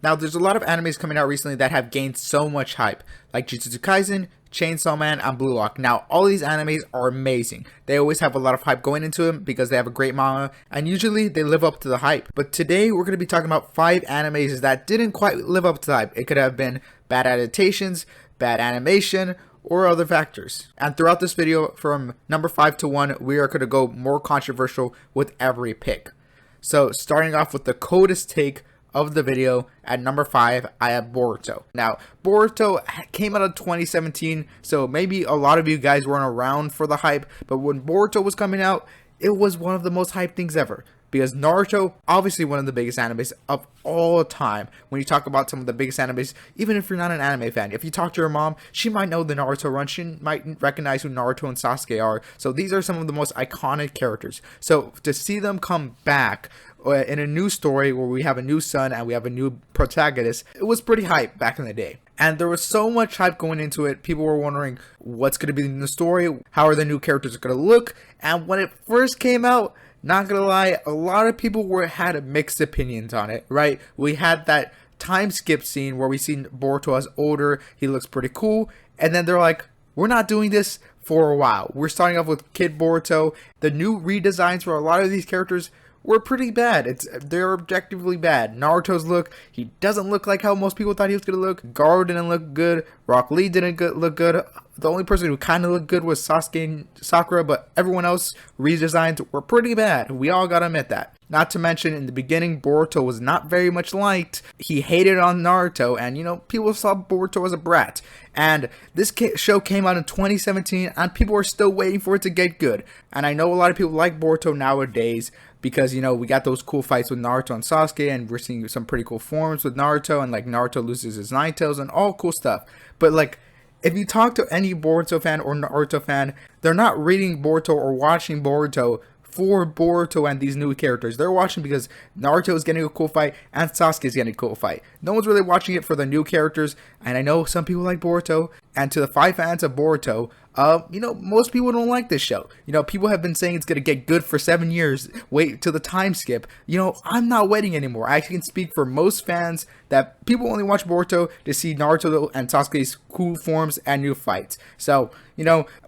Now, there's a lot of animes coming out recently that have gained so much hype, like Jujutsu Kaisen, Chainsaw Man, and Blue Lock. Now, all these animes are amazing. They always have a lot of hype going into them because they have a great manga, and usually they live up to the hype. But today, we're going to be talking about 5 animes that didn't quite live up to the hype. It could have been bad adaptations, bad animation, or other factors. And throughout this video, from number 5 to 1, we are going to go more controversial with every pick. So, starting off with the coldest take of the video, at number 5, I have Boruto. Now, Boruto came out in 2017, so maybe a lot of you guys weren't around for the hype, but when Boruto was coming out, it was one of the most hyped things ever. Because Naruto, obviously one of the biggest animes of all time. When you talk about some of the biggest animes, even if you're not an anime fan, if you talk to your mom, she might know the Naruto run. She might recognize who Naruto and Sasuke are. So these are some of the most iconic characters. So to see them come back in a new story where we have a new son and we have a new protagonist, it was pretty hype back in the day. And there was so much hype going into it. People were wondering what's going to be in the story, how are the new characters going to look. And when it first came out, not gonna lie, a lot of people had mixed opinions on it, right? We had that time skip scene where we seen Boruto as older, he looks pretty cool, and then they're like, we're not doing this for a while. We're starting off with Kid Boruto. The new redesigns for a lot of these characters were pretty bad. They're objectively bad. Naruto's look, he doesn't look like how most people thought he was gonna look. Gaara didn't look good. Rock Lee didn't look good. The only person who kind of looked good was Sasuke and Sakura, but everyone else redesigns were pretty bad. We all gotta admit that. Not to mention, in the beginning, Boruto was not very much liked. He hated on Naruto, and people saw Boruto as a brat. And this show came out in 2017, and people are still waiting for it to get good. And I know a lot of people like Boruto nowadays, because, we got those cool fights with Naruto and Sasuke, and we're seeing some pretty cool forms with Naruto, and, Naruto loses his Nine Tails, and all cool stuff. But, if you talk to any Boruto fan or Naruto fan, they're not reading Boruto or watching Boruto for Boruto and these new characters. They're watching because Naruto is getting a cool fight and Sasuke is getting a cool fight. No one's really watching it for the new characters, and I know some people like Boruto, and to the 5 fans of Boruto, most people don't like this show. People have been saying it's going to get good for 7 years. Wait till the time skip. I'm not waiting anymore. I can speak for most fans that people only watch Boruto to see Naruto and Sasuke's cool forms and new fights. So,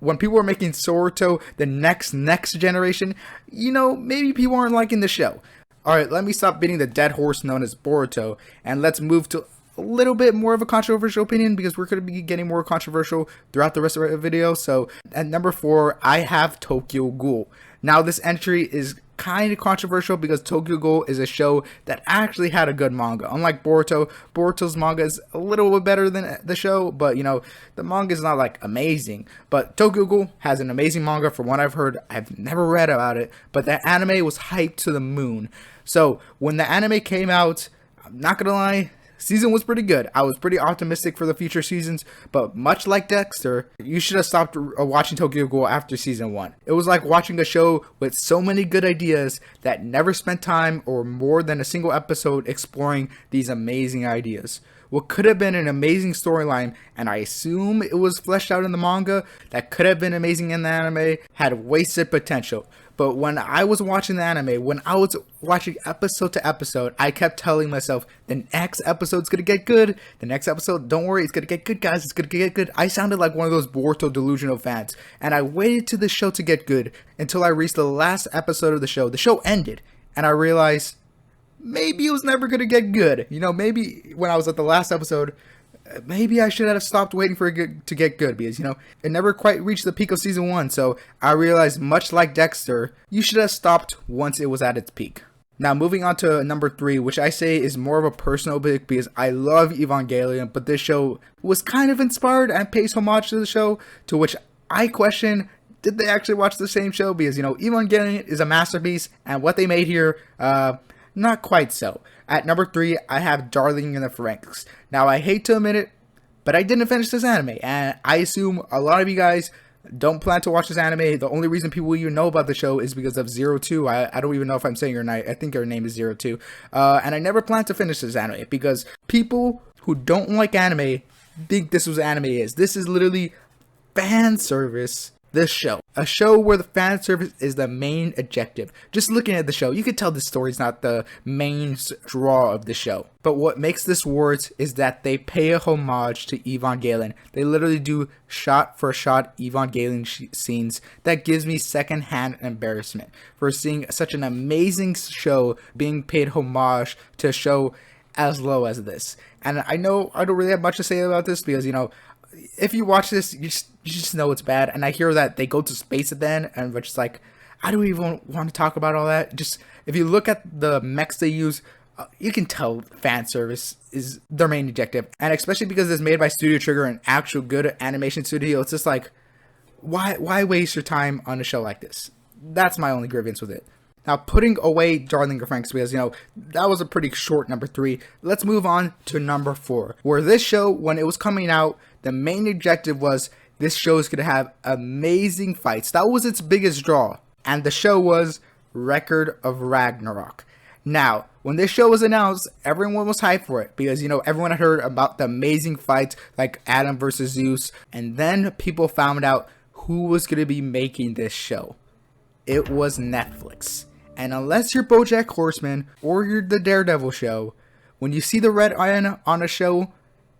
when people are making Boruto the next generation, maybe people aren't liking the show. Alright, let me stop beating the dead horse known as Boruto, and let's move to a little bit more of a controversial opinion, because we're going to be getting more controversial throughout the rest of the video. So at number 4, I have Tokyo Ghoul. Now this entry is kind of controversial because Tokyo Ghoul is a show that actually had a good manga. Unlike Boruto's manga is a little bit better than the show, but the manga is not amazing. But Tokyo Ghoul has an amazing manga from what I've heard. I've never read about it, but the anime was hyped to the moon. So when the anime came out, I'm not gonna lie, season was pretty good. I was pretty optimistic for the future seasons, but much like Dexter, you should have stopped watching Tokyo Ghoul after season 1. It was like watching a show with so many good ideas that never spent time or more than a single episode exploring these amazing ideas. What could have been an amazing storyline, and I assume it was fleshed out in the manga, that could have been amazing in the anime, had wasted potential. But when I was watching the anime, when I was watching episode to episode, I kept telling myself, the next episode's gonna get good. The next episode, don't worry, it's gonna get good, guys. It's gonna get good. I sounded like one of those Boruto delusional fans. And I waited to the show to get good until I reached the last episode of the show. The show ended, and I realized maybe it was never gonna get good. Maybe when I was at the last episode, maybe I should have stopped waiting for it to get good, because it never quite reached the peak of season 1. So I realized, much like Dexter, you should have stopped once it was at its peak. Now moving on to number 3, which I say is more of a personal pick because I love Evangelion, but this show was kind of inspired and pays homage to the show, to which I question, did they actually watch the same show? Because Evangelion is a masterpiece, and what they made here, not quite so. At number 3, I have Darling in the Franxx. Now, I hate to admit it, but I didn't finish this anime, and I assume a lot of you guys don't plan to watch this anime. The only reason people even know about the show is because of Zero Two. I don't even know if I'm saying her name. I think her name is Zero Two. And I never plan to finish this anime because people who don't like anime think this was anime is. This is literally fan service this show. A show where the fan service is the main objective. Just looking at the show, you can tell the story's not the main draw of the show. But what makes this worse is that they pay a homage to Evangelion. They literally do shot for shot Evangelion scenes that gives me secondhand embarrassment for seeing such an amazing show being paid homage to a show as low as this. And I know I don't really have much to say about this because, if you watch this, you just know it's bad. And I hear that they go to space at the end, and we're just like, I don't even want to talk about all that. Just, if you look at the mechs they use, you can tell fan service is their main objective. And especially because it's made by Studio Trigger, an actual good animation studio, it's just like, why waste your time on a show like this? That's my only grievance with it. Now, putting away Darling in Franxx, because, that was a pretty short number 3, let's move on to number 4, where this show, when it was coming out, the main objective was this show is going to have amazing fights. That was its biggest draw. And the show was Record of Ragnarok. Now, when this show was announced, everyone was hyped for it because, everyone had heard about the amazing fights like Adam versus Zeus. And then people found out who was going to be making this show. It was Netflix. And unless you're BoJack Horseman or you're the Daredevil show, when you see the red iron on a show,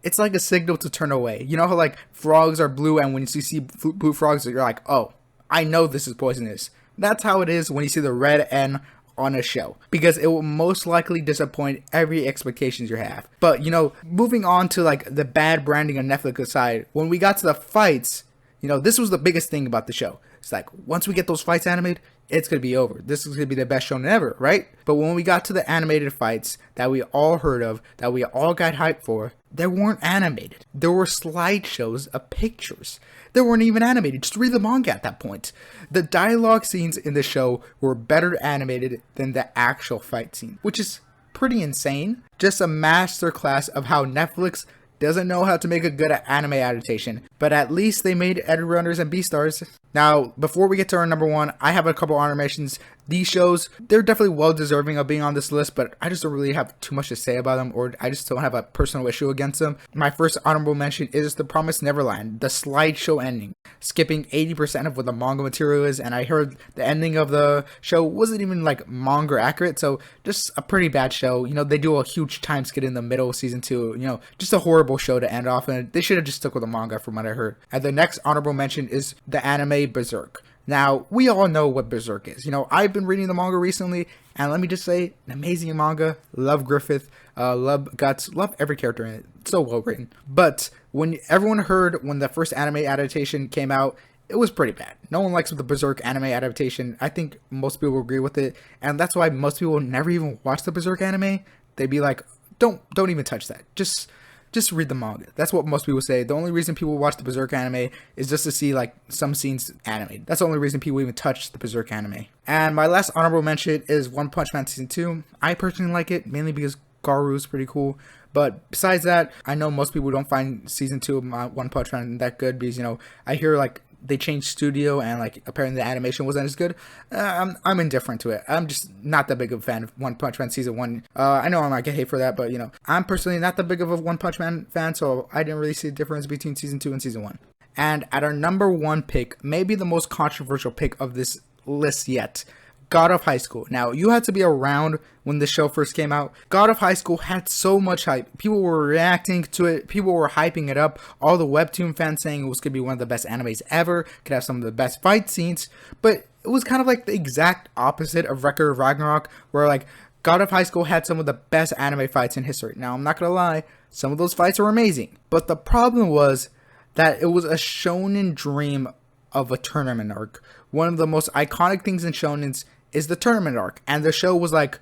it's like a signal to turn away. You know how like frogs are blue, and when you see blue frogs, you're like, oh, I know this is poisonous. That's how it is when you see the red N on a show, because it will most likely disappoint every expectations you have. But moving on to like the bad branding on Netflix aside, when we got to the fights, this was the biggest thing about the show. It's like, once we get those fights animated, it's going to be over. This is going to be the best show ever, right? But when we got to the animated fights that we all heard of, that we all got hyped for, they weren't animated. There were slideshows of pictures. They weren't even animated. Just read the manga at that point. The dialogue scenes in the show were better animated than the actual fight scene, which is pretty insane. Just a masterclass of how Netflix doesn't know how to make a good anime adaptation, but at least they made Edgerunners and Beastars. Now, before we get to our number 1, I have a couple animations. These shows, they're definitely well deserving of being on this list, but I just don't really have too much to say about them, or I just don't have a personal issue against them. My first honorable mention is The Promised Neverland, the slideshow ending, skipping 80% of what the manga material is, and I heard the ending of the show wasn't even like manga accurate, so just a pretty bad show. They do a huge time skip in the middle of season 2, just a horrible show to end off, and they should have just stuck with the manga from what I heard. And the next honorable mention is the anime Berserk. Now, we all know what Berserk is. I've been reading the manga recently, and let me just say, an amazing manga. Love Griffith, love Guts, love every character in it. It's so well written. But when everyone heard when the first anime adaptation came out, it was pretty bad. No one likes the Berserk anime adaptation. I think most people agree with it, and that's why most people never even watch the Berserk anime. They'd be like, don't even touch that. Just read the manga. That's what most people say. The only reason people watch the Berserk anime is just to see like some scenes animated. That's the only reason people even touch the Berserk anime. And my last honorable mention is One Punch Man Season 2. I personally like it, mainly because Garu's pretty cool. But besides that, I know most people don't find Season 2 of One Punch Man that good because, I hear like they changed studio and like apparently the animation wasn't as good. I'm indifferent to it. I'm just not that big of a fan of One Punch Man Season 1. I know I might get hate for that, but I'm personally not that big of a One Punch Man fan, so I didn't really see a difference between Season 2 and Season 1. And at our number 1 pick, maybe the most controversial pick of this list yet, God of High School. Now, you had to be around when the show first came out. God of High School had so much hype. People were reacting to it. People were hyping it up. All the Webtoon fans saying it was going to be one of the best animes ever. Could have some of the best fight scenes. But it was kind of like the exact opposite of Record of Ragnarok, where like God of High School had some of the best anime fights in history. Now, I'm not going to lie. Some of those fights were amazing. But the problem was that it was a shonen dream of a tournament arc. One of the most iconic things in shonens is the tournament arc, and the show was like,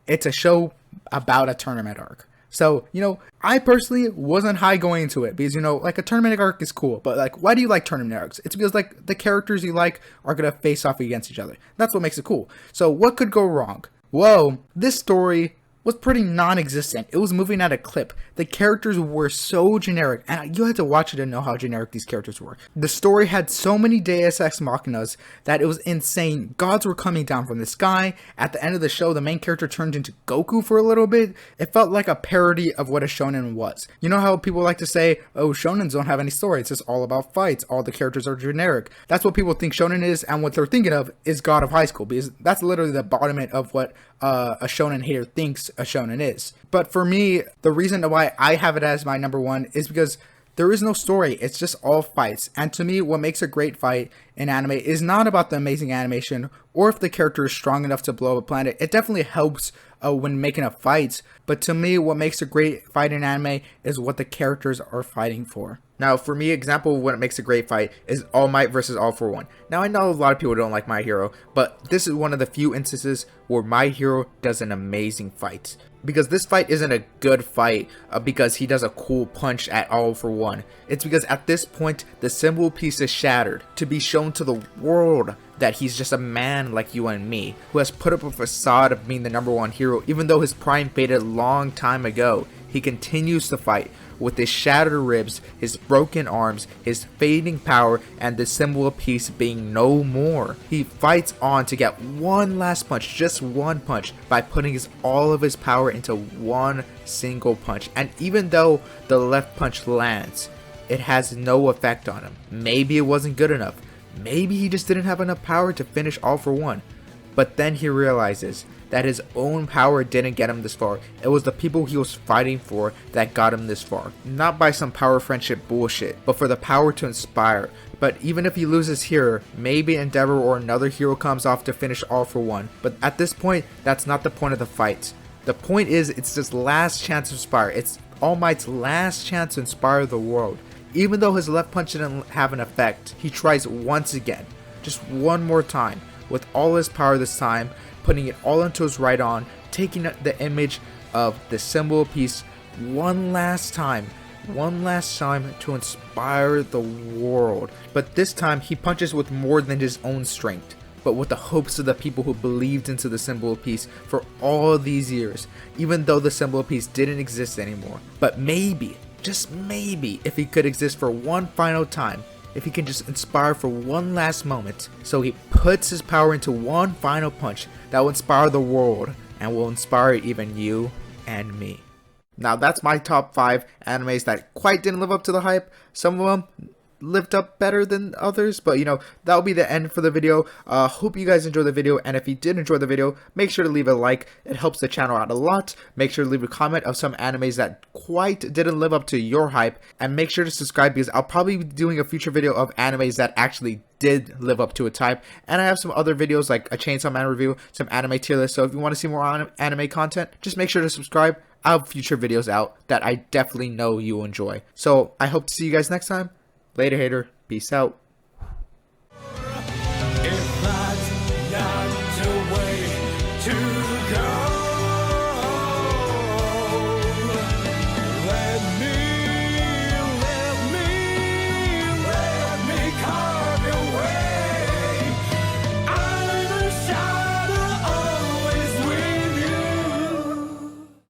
it's a show about a tournament arc. So, I personally wasn't high going into it because, like a tournament arc is cool, but like, why do you like tournament arcs? It's because like the characters you like are going to face off against each other. That's what makes it cool. So what could go wrong? Well, this story was pretty non-existent. It was moving at a clip. The characters were so generic, and you had to watch it to know how generic these characters were. The story had so many Deus Ex Machinas that it was insane. Gods were coming down from the sky. At the end of the show, the main character turned into Goku for a little bit. It felt like a parody of what a shonen was. You know how people like to say, oh, shonens don't have any story, it's just all about fights, all the characters are generic. That's what people think shonen is, and what they're thinking of is God of High School, because that's literally the embodiment of what a shonen hater thinks a shonen is. But for me, the reason why I have it as my number one is because there is no story, it's just all fights. And to me, what makes a great fight in anime is not about the amazing animation or if the character is strong enough to blow up a planet. It definitely helps when making up fights, but to me, what makes a great fight in anime is what the characters are fighting for. Now, for me, example of what makes a great fight is All Might versus All For One. Now, I know a lot of people don't like My Hero, but this is one of the few instances where My Hero does an amazing fight. Because this fight isn't a good fight because he does a cool punch at All For One. It's because at this point, the symbol piece is shattered to be shown to the world that he's just a man like you and me, who has put up a facade of being the number one hero even though his prime faded a long time ago. He continues to fight with his shattered ribs, his broken arms, his fading power, and the symbol piece being no more. He fights on to get one last punch, just one punch, by putting all of his power into one single punch. And even though the left punch lands, it has no effect on him. Maybe it wasn't good enough. Maybe he just didn't have enough power to finish All For One. But then he realizes that his own power didn't get him this far. It was the people he was fighting for that got him this far. Not by some power friendship bullshit, but for the power to inspire. But even if he loses here, maybe Endeavor or another hero comes off to finish All For One. But at this point, that's not the point of the fight. The point is, it's his last chance to inspire. It's All Might's last chance to inspire the world. Even though his left punch didn't have an effect, he tries once again, just one more time, with all his power this time, putting it all into his right arm, taking the image of the symbol piece one last time to inspire the world. But this time he punches with more than his own strength, but with the hopes of the people who believed into the symbol piece for all these years, even though the symbol piece didn't exist anymore. But maybe, just maybe, if he could exist for one final time, if he can just inspire for one last moment, so he puts his power into one final punch that will inspire the world and will inspire even you and me. Now that's my top 5 animes that quite didn't live up to the hype. Some of them lived up better than others, but you know, that'll be the end for the video. Hope you guys enjoyed the video, and if you did enjoy the video, make sure to leave a like. It helps the channel out a lot. Make sure to leave a comment of some animes that quite didn't live up to your hype, and make sure to subscribe because I'll probably be doing a future video of animes that actually did live up to its hype, and I have some other videos like a Chainsaw Man review, some anime tier list. So if you want to see more anime content, just make sure to subscribe. I'll have future videos out that I definitely know you'll enjoy. So I hope to see you guys next time. Later, hater. Peace out.